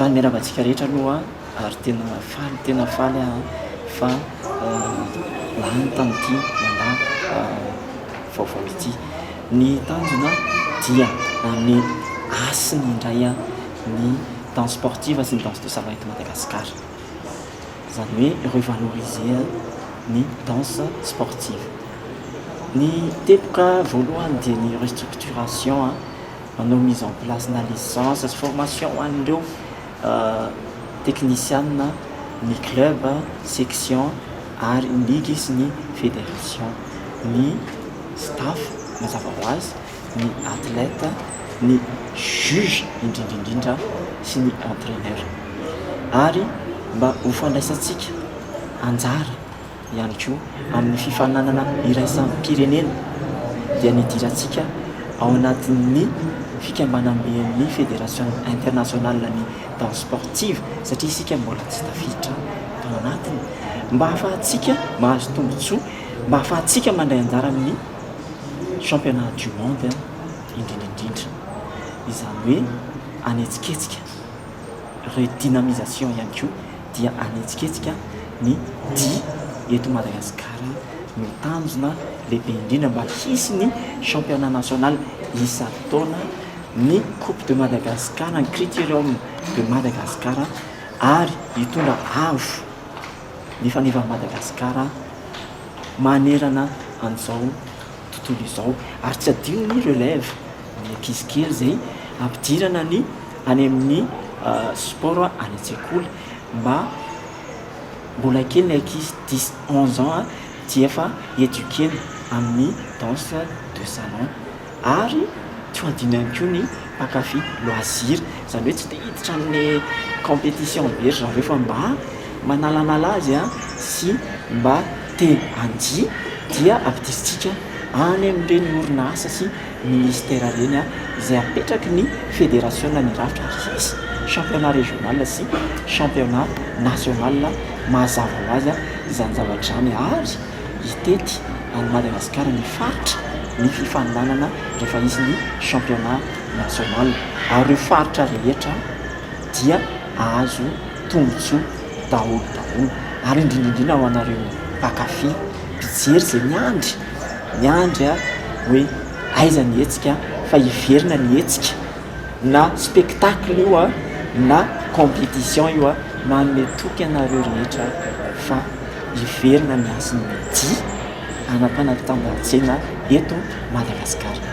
Faly miarahaba antsika rehetra aloha ary tena faly fa lany tamin'ity mandahy vaovao ity. Ny tanjona dia amin'ny asiny indray ny danse sportive sy ny danse de salon eto Madagasikara. Izany hoe revaloriser ny danse sportive. Ny teboka voalohany dia ny restructuration manao mise en place na licence sy formation ho an'ireo technicienne, ny club, section ary ligue sy ny fédération, ny staff mazava ho azy, ny athlète, ny juge indrindrindrindra sy ny entraîneur. Ary mba ho fandraisantsika anjara ihany koa amin'ny fifananana iraisampirenena dia nidirantsika ao anatin'ny fikambanam-ben'ny fédération internationale ny danse sportive satria isika mbola tsy tafiditra tao anatiny mba ahafahantsika mahazo tombotsoa, mba ahafahantsika mandray anjara amin'ny championnat du monde indrindrindrindra. Izany hoe anetsiketsika redynamisation ihany koa dia anetsiketsika ny dia eto Madagasikara no tanjona lehibe indrindra mba hisy ny championnat national isan-taona, ny coupe de Madagascar, ny critérium de Madagascar ary hitondra avo ny faneva Madagasikara manerana an'izao tontolo izao. Ary tsy adino ny relève ny ankizy kely zay ampidirana ny any amin'ny sport any an-tsekoly mba mbola kely ny ankizy 10-11 ans dia efa éduquer amin'ny danse de salon ary tsy adino ihany koa ny mpakafy loisir, izany hoe tsy te hiditra amin'ny compétition be raha rehefa mba manalanala azy sy mba te handia dia ampidirintsika any amin'ireny orinasa sy ministère reny izay apetraky ny fédération ny rafitra ary hisy championnat régional sy championnat national mazava ho azy izany zavatra izany ary hitety any Madagasikara ny faritra ny fifananana rehefa izy ny championnat national ary ireo faritra rehetra dia azo tombotsoa daholo ary indrindrindrindra ho anareo mpakafy mpijery zay miandry hoe aiza ny hetsika fa hiverina ny hetsika na spectacle io na compétition io manome toky anareo rehetra fa hiverina ny asin'ny dia anapanatanjahan-tsaina eto Madagasikara.